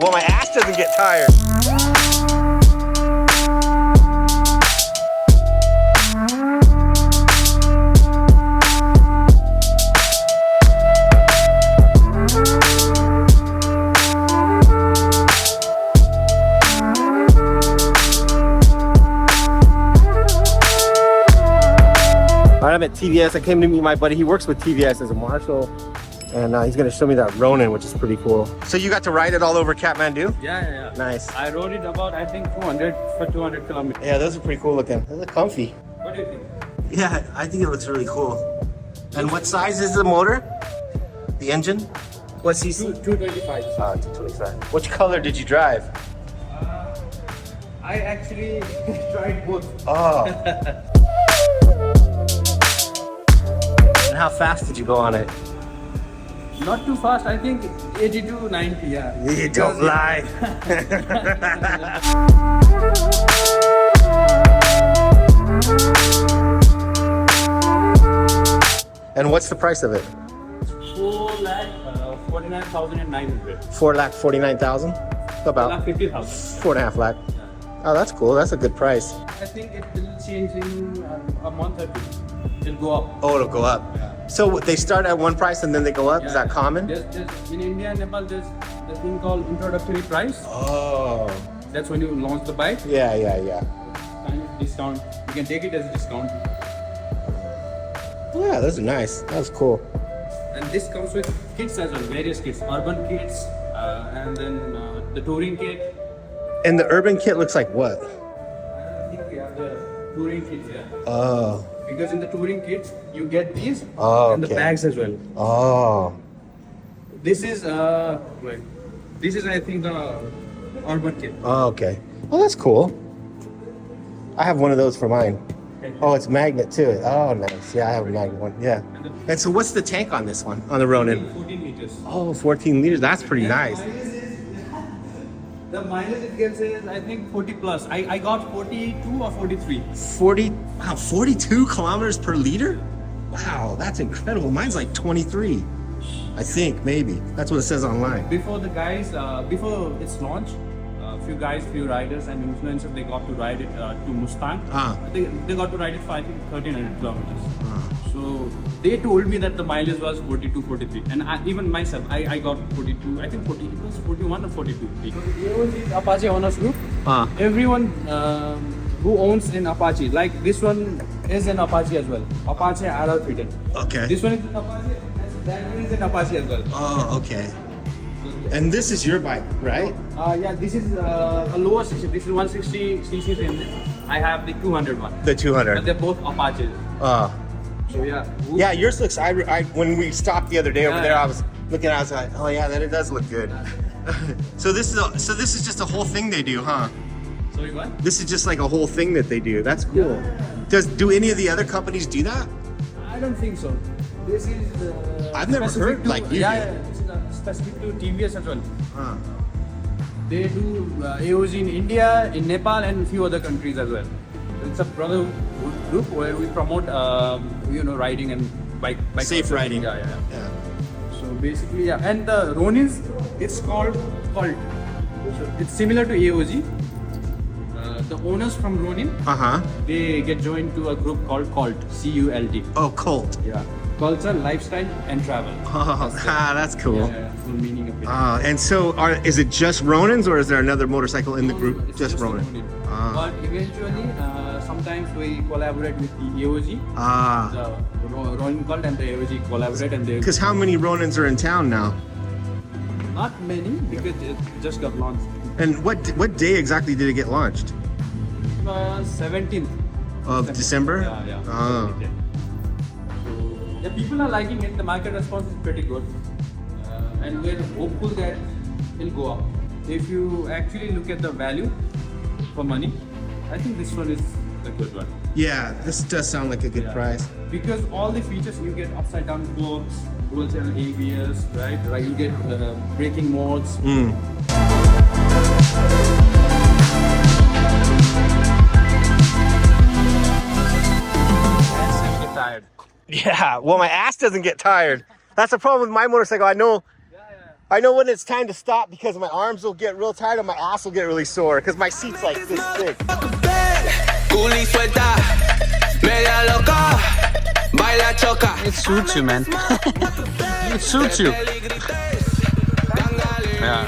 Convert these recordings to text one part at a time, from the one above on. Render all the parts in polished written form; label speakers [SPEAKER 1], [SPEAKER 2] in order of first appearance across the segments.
[SPEAKER 1] Well, my ass doesn't get tired. All right, I'm at TVS. I came to meet my buddy. He works with TVS as a marshal. And he's gonna show me that Ronin, which is pretty cool. So you got to ride it all over Kathmandu?
[SPEAKER 2] Yeah.
[SPEAKER 1] Nice.
[SPEAKER 2] I rode it about, I think, 200 kilometers.
[SPEAKER 1] Yeah, those are pretty cool looking. They look comfy.
[SPEAKER 2] What do you think?
[SPEAKER 1] Yeah, I think it looks really cool. And what size is the motor? The engine? What cc?
[SPEAKER 2] 225.
[SPEAKER 1] 225. Which color did you drive?
[SPEAKER 2] I actually tried both.
[SPEAKER 1] Oh. And how fast did you go on it?
[SPEAKER 2] Not too fast, I think 80 to 90, yeah.
[SPEAKER 1] You don't lie. And what's the price of it?
[SPEAKER 2] 4,49,900.
[SPEAKER 1] 4,49,000? About
[SPEAKER 2] 50,000.
[SPEAKER 1] 4.5 lakh. Oh, that's cool. That's a good price.
[SPEAKER 2] I think it will change in a month or two. It'll go up.
[SPEAKER 1] Oh, it'll go up.
[SPEAKER 2] Yeah.
[SPEAKER 1] So they start at one price and then they go up?
[SPEAKER 2] Yeah.
[SPEAKER 1] Is that common?
[SPEAKER 2] There's, in India and Nepal, there's the thing called introductory price.
[SPEAKER 1] Oh.
[SPEAKER 2] That's when you launch the bike.
[SPEAKER 1] Yeah.
[SPEAKER 2] Kind of discount. You can take it as a discount.
[SPEAKER 1] Oh, yeah, those are nice. That was cool.
[SPEAKER 2] And this comes with kits as well, various kits, urban kits, and then the touring kit.
[SPEAKER 1] And the urban kit looks like what?
[SPEAKER 2] I think we have the touring kit here.
[SPEAKER 1] Oh.
[SPEAKER 2] Because in the touring kit, you get these
[SPEAKER 1] Oh,
[SPEAKER 2] and the
[SPEAKER 1] okay.
[SPEAKER 2] bags as well.
[SPEAKER 1] Oh.
[SPEAKER 2] This is I think the urban kit.
[SPEAKER 1] Oh, okay. Well, that's cool. I have one of those for mine. Oh, it's magnet to it. Oh, nice. Yeah, I have a magnet one. Yeah. And so what's the tank on this one, on the Ronin?
[SPEAKER 2] 14 liters.
[SPEAKER 1] Oh, 14 liters. That's pretty nice.
[SPEAKER 2] The mileage it gives is, I think, 40 plus. I got 42 or 43.
[SPEAKER 1] 42 kilometers per liter? Wow, that's incredible. Mine's like 23. I think, maybe. That's what it says online.
[SPEAKER 2] Before the guys, before its launch, few riders and influencers, they got to ride it to Mustang. They got to ride it for, I think, 1,300 kilometers. So they told me that the mileage was 42, 43. And even myself, I got 42, I think 40, it was 41 or 42. So Apache owners group, everyone who owns an Apache, like this one is an Apache as well. Apache RR fitted.
[SPEAKER 1] Okay.
[SPEAKER 2] This one is an Apache, and that one is an Apache as well.
[SPEAKER 1] Oh, okay. And this is your bike, right?
[SPEAKER 2] Yeah, this is a lower cc. This is 160 cc range. I have the 200 one.
[SPEAKER 1] The 200.
[SPEAKER 2] And they're both Apaches. So yeah.
[SPEAKER 1] Yeah, yours looks. I when we stopped the other day over there,
[SPEAKER 2] yeah.
[SPEAKER 1] I was looking. I was like, oh yeah, that it does look good. So this is just a whole thing they do, huh?
[SPEAKER 2] Sorry, what?
[SPEAKER 1] This is just like a whole thing that they do. That's cool. Do any of the other companies do that?
[SPEAKER 2] I don't think so. This is.
[SPEAKER 1] I've never heard like you do.
[SPEAKER 2] This is specific to TVS as well. They do AOG in India, in Nepal, and a few other countries as well. It's a brotherhood group where we promote, riding and bike
[SPEAKER 1] Safe riding.
[SPEAKER 2] Yeah. So basically, yeah. And the Ronins, it's called Cult. So it's similar to AOG. The owners from Ronin, they get joined to a group called Cult, C-U-L-T.
[SPEAKER 1] Oh, cult.
[SPEAKER 2] Yeah. Culture, lifestyle, and travel.
[SPEAKER 1] Oh, that's cool.
[SPEAKER 2] Yeah, full meaning of it.
[SPEAKER 1] And so, is it just Ronins, or is there another motorcycle in the group?
[SPEAKER 2] It's
[SPEAKER 1] Just Ronin.
[SPEAKER 2] But eventually, sometimes we collaborate with the AOG. The Ronin Cult and the AOG collaborate, and they.
[SPEAKER 1] Because how many Ronins are in town now?
[SPEAKER 2] Not many, because it just got launched.
[SPEAKER 1] And what day exactly did it get launched?
[SPEAKER 2] 17th
[SPEAKER 1] of December.
[SPEAKER 2] Yeah.
[SPEAKER 1] Oh.
[SPEAKER 2] Yeah, people are liking it. The market response is pretty good, and we're hopeful that it'll go up. If you actually look at the value for money, I think this one is a good one.
[SPEAKER 1] Yeah, this does sound like a good price.
[SPEAKER 2] Because all the features you get upside down forks, dual channel ABS, right? You get braking modes.
[SPEAKER 1] Tired. Yeah, well, my ass doesn't get tired. That's the problem with my motorcycle. I know I know when it's time to stop because my arms will get real tired and my ass will get really sore because my seat's like this thick.
[SPEAKER 3] It suits you, man. It suits you. Yeah.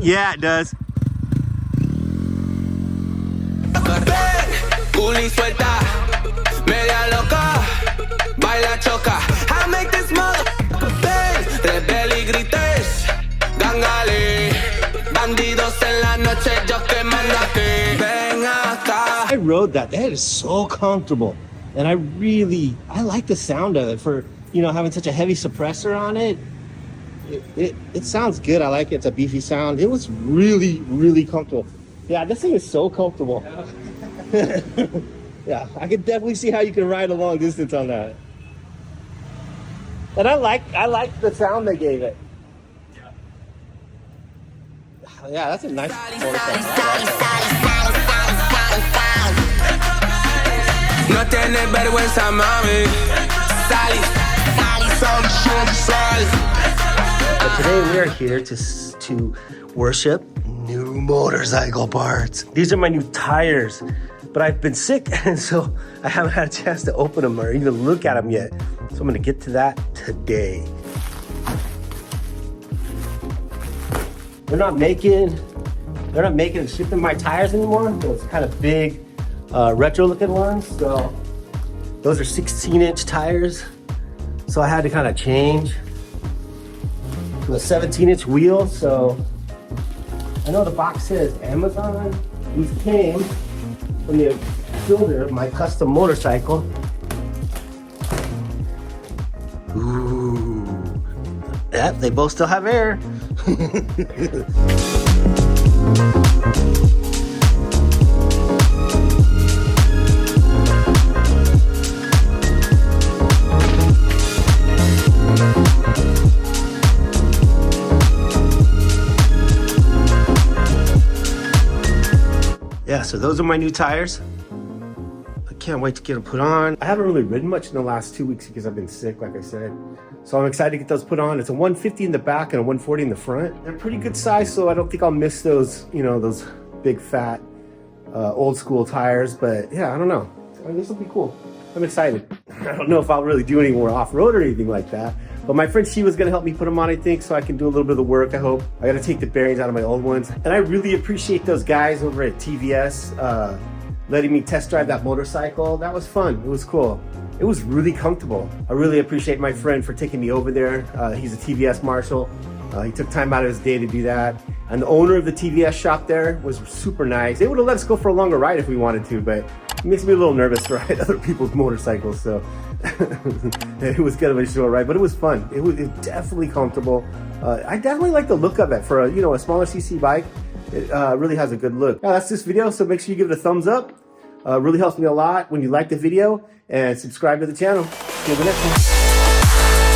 [SPEAKER 1] Yeah, it does.
[SPEAKER 4] I make this motherfucker bang. Rebel y grites, dángale. Bandidos en la noche, yo que mandate. Ven acá.
[SPEAKER 1] I rode that. That is so comfortable. And I like the sound of it for, you know, having such a heavy suppressor on it. It sounds good. I like it. It's a beefy sound. It was really, really comfortable. Yeah, this thing is so comfortable. Yeah, I could definitely see how you can ride a long distance on that. And I like the sound they gave it. Yeah, that's a nice motorcycle.
[SPEAKER 4] No tienes vergüenza, mami. Sally, sally.
[SPEAKER 1] But today we are here to worship new motorcycle parts. These are my new tires, but I've been sick, and so I haven't had a chance to open them or even look at them yet. So I'm gonna get to that today. They're not making and shipping my tires anymore. Those kind of big retro looking ones. So those are 16-inch tires. So I had to kind of change to a 17-inch wheel. So I know the box says Amazon. These came from the builder of my custom motorcycle. Ooh. Yep, they both still have air. Yeah, so those are my new tires. I can't wait to get them put on. I haven't really ridden much in the last 2 weeks because I've been sick, like I said. So I'm excited to get those put on. It's a 150 in the back and a 140 in the front. They're pretty good size, so I don't think I'll miss those, you know, those big fat old school tires. But yeah, I don't know. This will be cool. I'm excited. I don't know if I'll really do any more off-road or anything like that. But my friend, she was gonna help me put them on, I think, so I can do a little bit of the work, I hope. I gotta take the bearings out of my old ones. And I really appreciate those guys over at TVS letting me test drive that motorcycle. That was fun, it was cool. It was really comfortable. I really appreciate my friend for taking me over there. He's a TVS Marshal. He took time out of his day to do that. And the owner of the TVS shop there was super nice. They would have let us go for a longer ride if we wanted to, but it makes me a little nervous to ride other people's motorcycles, so it was kind of a short ride, but it was fun. It was definitely comfortable. I definitely like the look of it for a, you know, a smaller CC bike. It really has a good look. Now, that's this video, so make sure you give it a thumbs up. Really helps me a lot when you like the video, and subscribe to the channel. See you in the next one.